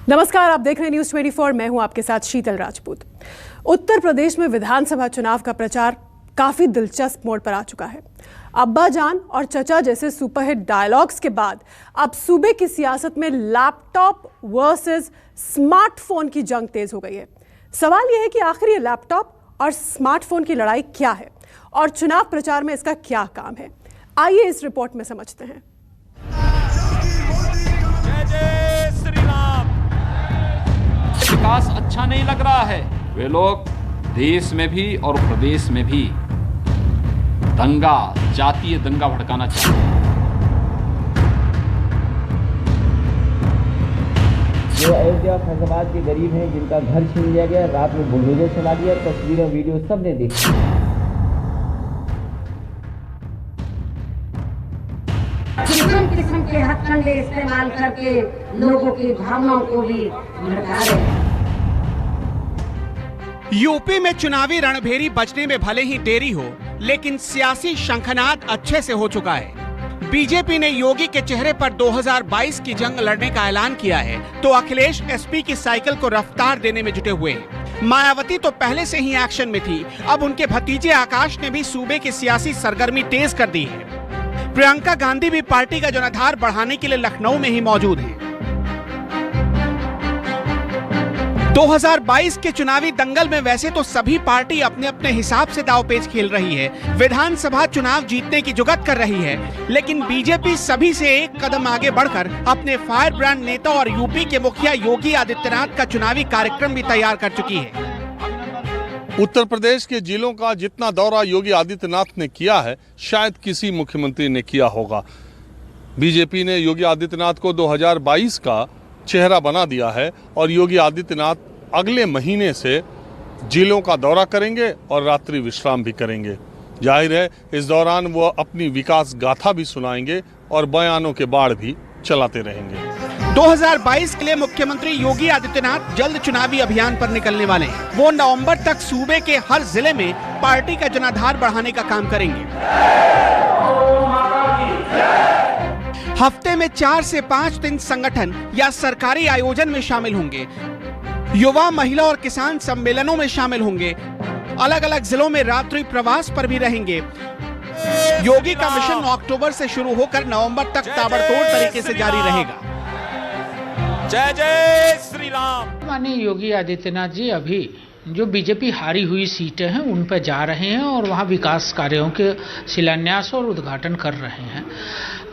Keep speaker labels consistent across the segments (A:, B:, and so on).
A: नमस्कार, आप देख रहे हैं न्यूज़ 24। मैं हूं आपके साथ शीतल राजपूत। उत्तर प्रदेश में विधानसभा चुनाव का प्रचार काफी दिलचस्प मोड़ पर आ चुका है। अब्बा जान और चचा जैसे सुपरहिट डायलॉग्स के बाद अब सूबे की सियासत में लैपटॉप वर्सेस स्मार्टफोन की जंग तेज हो गई है। सवाल यह है कि आखिर ये लैपटॉप और स्मार्टफोन की लड़ाई क्या है और चुनाव प्रचार में इसका क्या काम है। आइए इस रिपोर्ट में समझते हैं।
B: विकास अच्छा नहीं लग रहा है। वे लोग देश में भी और प्रदेश में भी दंगा, जातीय दंगा भड़काना चाहते हैं।
C: जो अयोध्या फैजाबाद के गरीब हैं, जिनका घर छीन लिया गया, रात में बुलडोजर चला दिया, तस्वीरें वीडियो सबने देखी।
D: किस्म किस्म के हथकंडे इस्तेमाल करके लोगों की भावनाओं को भी भड़का रहे हैं।
E: यूपी में चुनावी रणभेरी बजने में भले ही देरी हो, लेकिन सियासी शंखनाद अच्छे से हो चुका है। बीजेपी ने योगी के चेहरे पर 2022 की जंग लड़ने का ऐलान किया है, तो अखिलेश एसपी की साइकिल को रफ्तार देने में जुटे हुए हैं। मायावती तो पहले से ही एक्शन में थी, अब उनके भतीजे आकाश ने भी सूबे की सियासी सरगर्मी तेज कर दी है। प्रियंका गांधी भी पार्टी का जनाधार बढ़ाने के लिए लखनऊ में ही मौजूद हैं। 2022 के चुनावी दंगल में वैसे तो सभी पार्टी अपने अपने हिसाब से दांवपेच खेल रही है, विधानसभा चुनाव जीतने की जुगत कर रही है, लेकिन बीजेपी सभी से एक कदम आगे बढ़कर अपने फायर ब्रांड नेता और यूपी के मुखिया योगी आदित्यनाथ का चुनावी कार्यक्रम भी तैयार कर चुकी है।
F: उत्तर प्रदेश के जिलों का जितना दौरा योगी आदित्यनाथ ने किया है, शायद किसी मुख्यमंत्री ने किया होगा। बीजेपी ने योगी आदित्यनाथ को 2022 का चेहरा बना दिया है और योगी आदित्यनाथ अगले महीने से जिलों का दौरा करेंगे और रात्रि विश्राम भी करेंगे। जाहिर है इस दौरान वो अपनी विकास गाथा भी सुनाएंगे और बयानों के बाढ़ भी चलाते रहेंगे।
E: 2022 के लिए मुख्यमंत्री योगी आदित्यनाथ जल्द चुनावी अभियान पर निकलने वाले हैं। वो नवंबर तक सूबे के हर जिले में पार्टी का जनाधार बढ़ाने का काम करेंगे। हफ्ते में 4 से 5 दिन संगठन या सरकारी आयोजन में शामिल होंगे, युवा, महिला और किसान सम्मेलनों में शामिल होंगे, अलग अलग जिलों में रात्रि प्रवास पर भी रहेंगे। योगी का मिशन 9 अक्टूबर से शुरू होकर नवंबर तक ताबड़तोड़ तरीके से जारी रहेगा।
G: जय जय श्री राम।
H: माननीय योगी आदित्यनाथ जी अभी जो बीजेपी हारी हुई सीटें हैं उन पर जा रहे हैं और वहां विकास कार्यों के शिलान्यास और उद्घाटन कर रहे हैं।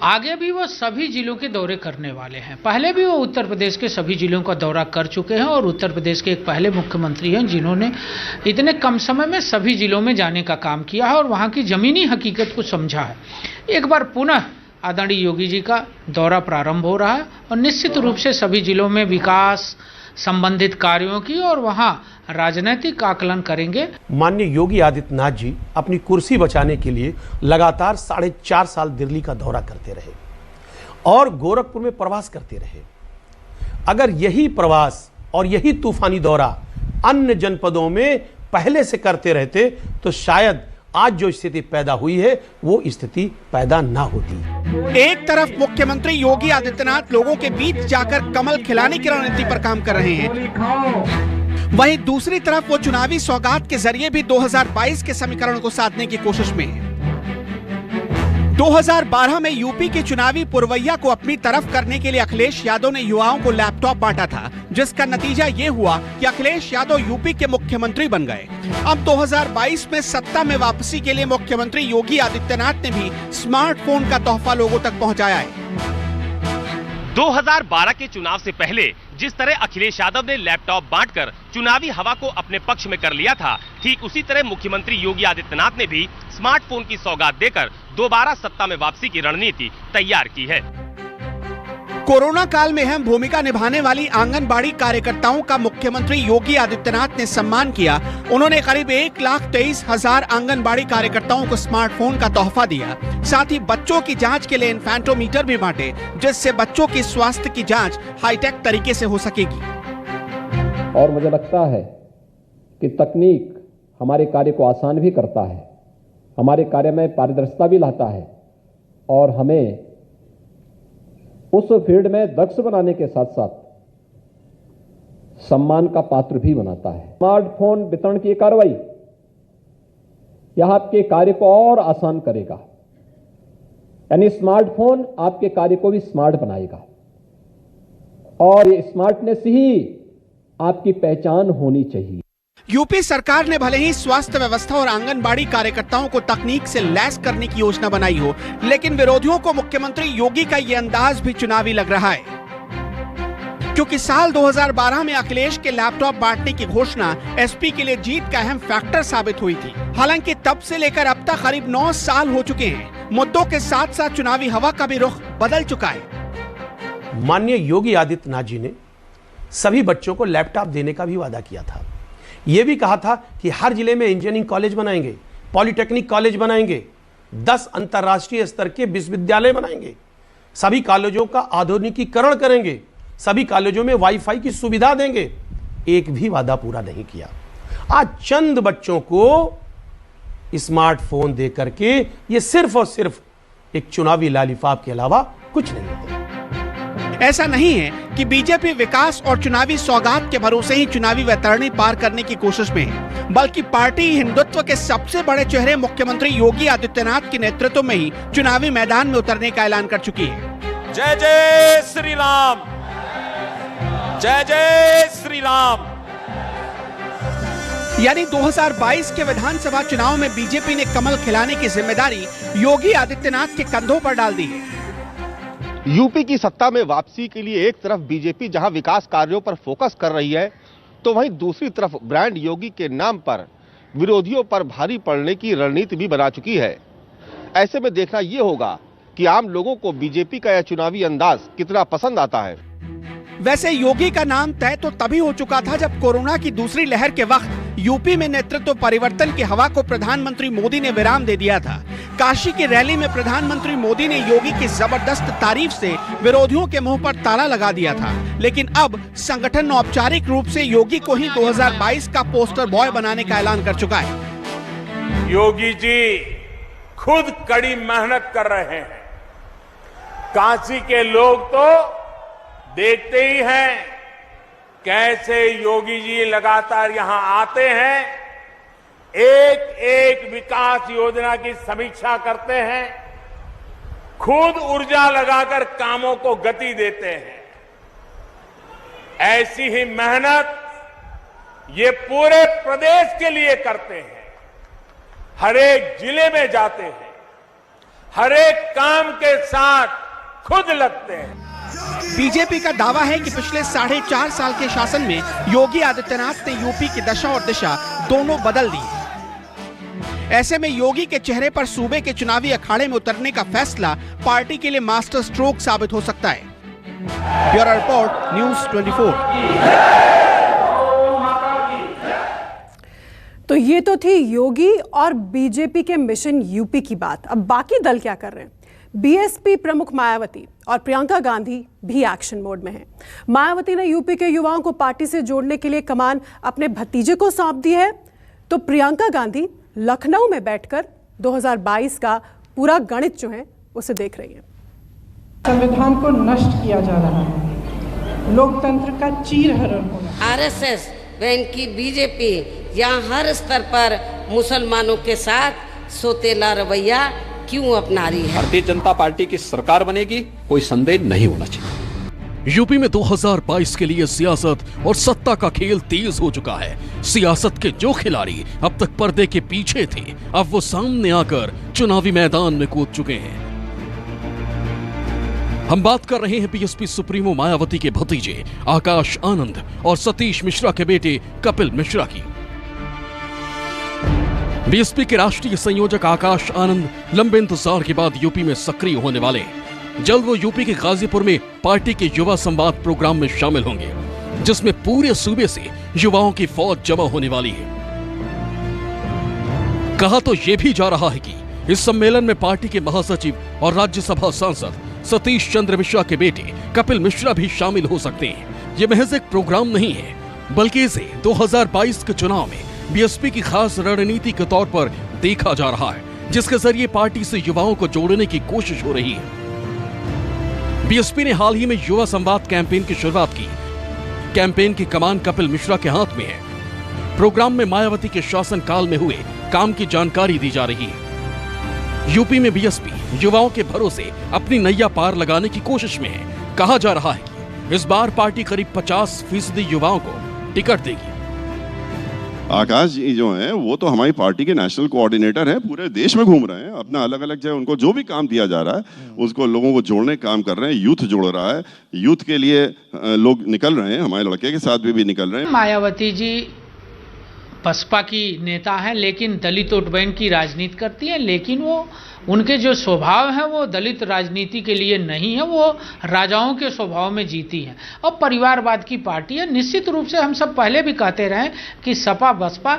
H: आगे भी वो सभी जिलों के दौरे करने वाले हैं। पहले भी वो उत्तर प्रदेश के सभी जिलों का दौरा कर चुके हैं और उत्तर प्रदेश के एक पहले मुख्यमंत्री हैं जिन्होंने इतने कम समय में सभी जिलों में जाने का काम किया है और वहाँ की जमीनी हकीकत को समझा है। एक बार पुनः आदरणीय योगी जी का दौरा प्रारंभ हो रहा है और निश्चित रूप से सभी जिलों में विकास संबंधित कार्यों की और वहां राजनीतिक आकलन करेंगे।
I: माननीय योगी आदित्यनाथ जी अपनी कुर्सी बचाने के लिए लगातार 4.5 साल दिल्ली का दौरा करते रहे और गोरखपुर में प्रवास करते रहे। अगर यही प्रवास और यही तूफानी दौरा अन्य जनपदों में पहले से करते रहते तो शायद आज जो स्थिति पैदा हुई है वो स्थिति पैदा ना होती।
E: एक तरफ मुख्यमंत्री योगी आदित्यनाथ लोगों के बीच जाकर कमल खिलाने की रणनीति पर काम कर रहे हैं, वहीं दूसरी तरफ वो चुनावी सौगात के जरिए भी 2022 के समीकरण को साधने की कोशिश में है। 2012 में यूपी के चुनावी पुरवैया को अपनी तरफ करने के लिए अखिलेश यादव ने युवाओं को लैपटॉप बांटा था, जिसका नतीजा ये हुआ कि अखिलेश यादव यूपी के मुख्यमंत्री बन गए। अब 2022 में सत्ता में वापसी के लिए मुख्यमंत्री योगी आदित्यनाथ ने भी स्मार्टफोन का तोहफा लोगों तक पहुंचाया है।
G: 2012 के चुनाव से पहले जिस तरह अखिलेश यादव ने लैपटॉप बांटकर चुनावी हवा को अपने पक्ष में कर लिया था, ठीक उसी तरह मुख्यमंत्री योगी आदित्यनाथ ने भी स्मार्टफोन की सौगात देकर दोबारा सत्ता में वापसी की रणनीति तैयार की है।
E: कोरोना काल में अहम भूमिका निभाने वाली आंगनबाड़ी कार्यकर्ताओं का मुख्यमंत्री योगी आदित्यनाथ ने सम्मान किया। उन्होंने करीब 1,23,000 आंगनबाड़ी कार्यकर्ताओं को स्मार्टफोन का तोहफा दिया। साथ ही बच्चों की जांच के लिए इन्फेंटोमीटर भी बांटे, जिससे बच्चों की स्वास्थ्य की जांच हाईटेक तरीके से हो सकेगी।
C: और मुझे लगता है कि तकनीक हमारे कार्य को आसान भी करता है, हमारे कार्य में पारदर्शिता भी लाता है और हमें उस फील्ड में दक्ष बनाने के साथ साथ सम्मान का पात्र भी बनाता है। स्मार्टफोन वितरण की कार्रवाई यह आपके कार्य को और आसान करेगा, यानी स्मार्टफोन आपके कार्य को भी स्मार्ट बनाएगा और ये स्मार्टनेस ही आपकी पहचान होनी चाहिए।
E: यूपी सरकार ने भले ही स्वास्थ्य व्यवस्था और आंगनबाड़ी कार्यकर्ताओं को तकनीक से लैस करने की योजना बनाई हो, लेकिन विरोधियों को मुख्यमंत्री योगी का ये अंदाज भी चुनावी लग रहा है, क्योंकि साल 2012 में अखिलेश के लैपटॉप बांटने की घोषणा एसपी के लिए जीत का अहम फैक्टर साबित हुई थी। हालांकि तब से लेकर अब तक करीब 9 साल हो चुके हैं। मुद्दों के साथ साथ चुनावी हवा का भी रुख बदल चुका है।
I: माननीय योगी आदित्यनाथ जी ने सभी बच्चों को लैपटॉप देने का भी वादा किया था। यह भी कहा था कि हर जिले में इंजीनियरिंग कॉलेज बनाएंगे, पॉलिटेक्निक कॉलेज बनाएंगे, 10 अंतर्राष्ट्रीय स्तर के विश्वविद्यालय बनाएंगे, सभी कॉलेजों का आधुनिकीकरण करेंगे, सभी कॉलेजों में वाईफाई की सुविधा देंगे। एक भी वादा पूरा नहीं किया। आज चंद बच्चों को स्मार्टफोन दे करके ये सिर्फ और सिर्फ एक चुनावी लालिफाफ के अलावा कुछ नहीं है।
E: ऐसा नहीं है कि बीजेपी विकास और चुनावी सौगात के भरोसे ही चुनावी वैतरणी पार करने की कोशिश में है, बल्कि पार्टी हिंदुत्व के सबसे बड़े चेहरे मुख्यमंत्री योगी आदित्यनाथ के नेतृत्व में ही चुनावी मैदान में उतरने का ऐलान कर चुकी है।
G: जय जय श्री राम, जय जय श्री राम।
E: यानी 2022 के विधानसभा चुनाव में बीजेपी ने कमल खिलाने की जिम्मेदारी योगी आदित्यनाथ के कंधों पर डाल दी है।
J: यूपी की सत्ता में वापसी के लिए एक तरफ बीजेपी जहां विकास कार्यों पर फोकस कर रही है, तो वहीं दूसरी तरफ ब्रांड योगी के नाम पर विरोधियों पर भारी पड़ने की रणनीति भी बना चुकी है। ऐसे में देखना यह होगा कि आम लोगों को बीजेपी का यह चुनावी अंदाज कितना पसंद आता है।
E: वैसे योगी का नाम तय तो तभी हो चुका था जब कोरोना की दूसरी लहर के वक्त यूपी में नेतृत्व परिवर्तन की हवा को प्रधानमंत्री मोदी ने विराम दे दिया था। काशी की रैली में प्रधानमंत्री मोदी ने योगी की जबरदस्त तारीफ से विरोधियों के मुंह पर ताला लगा दिया था। लेकिन अब संगठन औपचारिक रूप से योगी को ही 2022 का पोस्टर बॉय बनाने का ऐलान कर चुका है।
K: योगी जी खुद कड़ी मेहनत कर रहे हैं। काशी के लोग तो देखते ही हैं कैसे योगी जी लगातार यहां आते हैं, एक एक विकास योजना की समीक्षा करते हैं, खुद ऊर्जा लगाकर कामों को गति देते हैं। ऐसी ही मेहनत ये पूरे प्रदेश के लिए करते हैं। हर एक जिले में जाते हैं, हर एक काम के साथ खुद लगते हैं।
E: बीजेपी का दावा है कि पिछले 4.5 साल के शासन में योगी आदित्यनाथ ने यूपी की दशा और दिशा दोनों बदल दी। ऐसे में योगी के चेहरे पर सूबे के चुनावी अखाड़े में उतरने का फैसला पार्टी के लिए मास्टर स्ट्रोक साबित हो सकता है। Bureau report, news 24।
A: तो ये तो थी योगी और बीजेपी के मिशन यूपी की बात। अब बाकी दल क्या कर रहे हैं? बीएसपी प्रमुख मायावती और प्रियंका गांधी भी एक्शन मोड में हैं। मायावती ने यूपी के युवाओं को पार्टी से जोड़ने के लिए कमान अपने भतीजे को सौंप दी है, तो प्रियंका गांधी लखनऊ में बैठकर 2022 का पूरा गणित जो है उसे देख रही है।
L: संविधान को नष्ट किया जा रहा है, लोकतंत्र का चीरहरण हो रहा है।
D: आरएसएस व इनकी बीजेपी यहाँ हर स्तर पर मुसलमानों के साथ सोतेला रवैया क्यों अपना रही है?
B: भारतीय जनता पार्टी की सरकार बनेगी, कोई संदेह नहीं होना चाहिए।
M: यूपी में 2022 के लिए सियासत और सत्ता का खेल तेज हो चुका है। सियासत के जो खिलाड़ी अब तक पर्दे के पीछे थे, अब वो सामने आकर चुनावी मैदान में कूद चुके हैं। हम बात कर रहे हैं बीएसपी सुप्रीमो मायावती के भतीजे आकाश आनंद और सतीश मिश्रा के बेटे कपिल मिश्रा की। बीएसपी के राष्ट्रीय संयोजक आकाश आनंद लंबे इंतजार के बाद यूपी में सक्रिय होने वाले हैं। जल्द वो यूपी के गाजीपुर में पार्टी के युवा संवाद प्रोग्राम में शामिल होंगे, जिसमें पूरे सूबे से युवाओं की फौज जमा होने वाली है। कहा तो यह भी जा रहा है कि इस सम्मेलन में पार्टी के महासचिव और राज्यसभा सांसद सतीश चंद्र मिश्रा के बेटे कपिल मिश्रा भी शामिल हो सकते हैं। यह महज एक प्रोग्राम नहीं है, बल्कि इसे 2022 के चुनाव में बीएसपी की खास रणनीति के तौर पर देखा जा रहा है, जिसके जरिए पार्टी से युवाओं को जोड़ने की कोशिश हो रही है। बीएसपी ने हाल ही में युवा संवाद कैंपेन की शुरुआत की। कैंपेन की कमान कपिल मिश्रा के हाथ में है। प्रोग्राम में मायावती के शासनकाल में हुए काम की जानकारी दी जा रही है। यूपी में बीएसपी युवाओं के भरोसे अपनी नैया पार लगाने की कोशिश में है। कहा जा रहा है कि इस बार पार्टी करीब 50% युवाओं को टिकट देगी।
N: आकाश जी जो हैं वो तो हमारी पार्टी के नेशनल कोऑर्डिनेटर हैं, पूरे देश में घूम रहे हैं, अपना अलग अलग जगह उनको जो भी काम दिया जा रहा है उसको लोगों को जोड़ने का काम कर रहे हैं। यूथ जोड़ रहा है, यूथ के लिए लोग निकल रहे हैं, हमारे लड़के के साथ भी निकल रहे हैं।
H: मायावती जी बसपा की नेता हैं, लेकिन दलित वोट बैंक की राजनीति करती हैं, लेकिन वो उनके जो स्वभाव है वो दलित राजनीति के लिए नहीं है, वो राजाओं के स्वभाव में जीती हैं और परिवारवाद की पार्टी है। निश्चित रूप से हम सब पहले भी कहते रहे कि सपा बसपा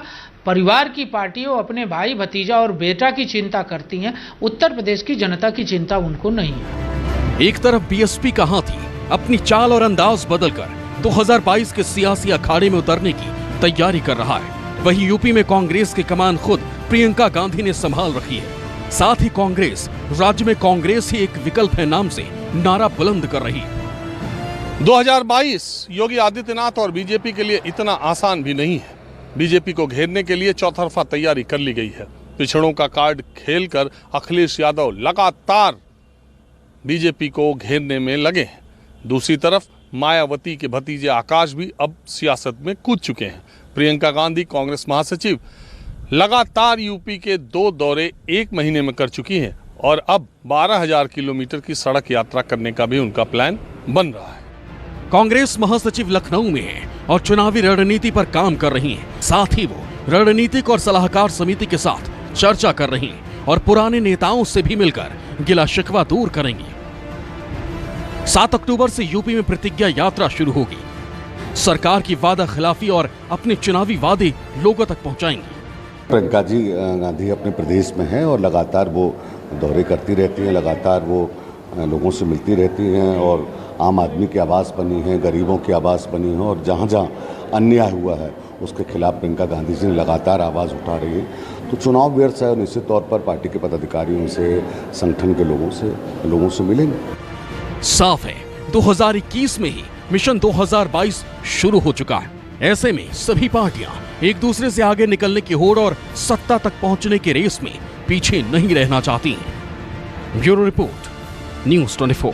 H: परिवार की पार्टी है, वो अपने भाई भतीजा और बेटा की चिंता करती हैं, उत्तर प्रदेश की जनता की चिंता उनको नहीं है।
M: एक तरफ बीएसपी का हाथी अपनी चाल और अंदाज बदलकर 2022 के सियासी अखाड़े में उतरने की तैयारी कर रहा है, वहीं यूपी में कांग्रेस की कमान खुद प्रियंका गांधी ने संभाल रखी है। साथ ही कांग्रेस राज्य में कांग्रेस ही एक विकल्प है नाम से नारा बुलंद कर रही है।
F: 2022 योगी आदित्यनाथ और बीजेपी के लिए इतना आसान भी नहीं है। बीजेपी को घेरने के लिए चौतरफा तैयारी कर ली गई है। पिछड़ों का कार्ड खेलकर अखिलेश यादव लगातार बीजेपी को घेरने में लगे हैं। दूसरी तरफ मायावती के भतीजे आकाश भी अब सियासत में कूद चुके हैं। प्रियंका गांधी कांग्रेस महासचिव लगातार यूपी के 2 दौरे 1 महीने में कर चुकी हैं और अब 12,000 किलोमीटर की सड़क यात्रा करने का भी उनका प्लान बन रहा है।
M: कांग्रेस महासचिव लखनऊ में है और चुनावी रणनीति पर काम कर रही हैं। साथ ही वो रणनीतिक और सलाहकार समिति के साथ चर्चा कर रही हैं और पुराने नेताओं से भी मिलकर गिला शिकवा दूर करेंगी। 7 अक्टूबर से यूपी में प्रतिज्ञा यात्रा शुरू होगी। सरकार की वादा खिलाफी और अपने चुनावी वादे लोगों तक पहुंचाएंगी।
O: प्रियंका जी गांधी अपने प्रदेश में हैं और लगातार वो दौरे करती रहती हैं, लगातार वो लोगों से मिलती रहती हैं और आम आदमी की आवाज़ बनी है, गरीबों की आवाज़ बनी है और जहाँ जहाँ अन्याय हुआ है उसके खिलाफ प्रियंका गांधी जी ने लगातार आवाज़ उठा रही है। तो चुनाव व्यर्थ है, निश्चित तौर पर पार्टी के पदाधिकारियों से, संगठन के लोगों से मिलेंगे।
M: साफ है 2021 में ही मिशन 2022 शुरू हो चुका है। ऐसे में सभी पार्टियां एक दूसरे से आगे निकलने की होड़ और सत्ता तक पहुंचने की रेस में पीछे नहीं रहना चाहती हैं। Bureau report, news 24।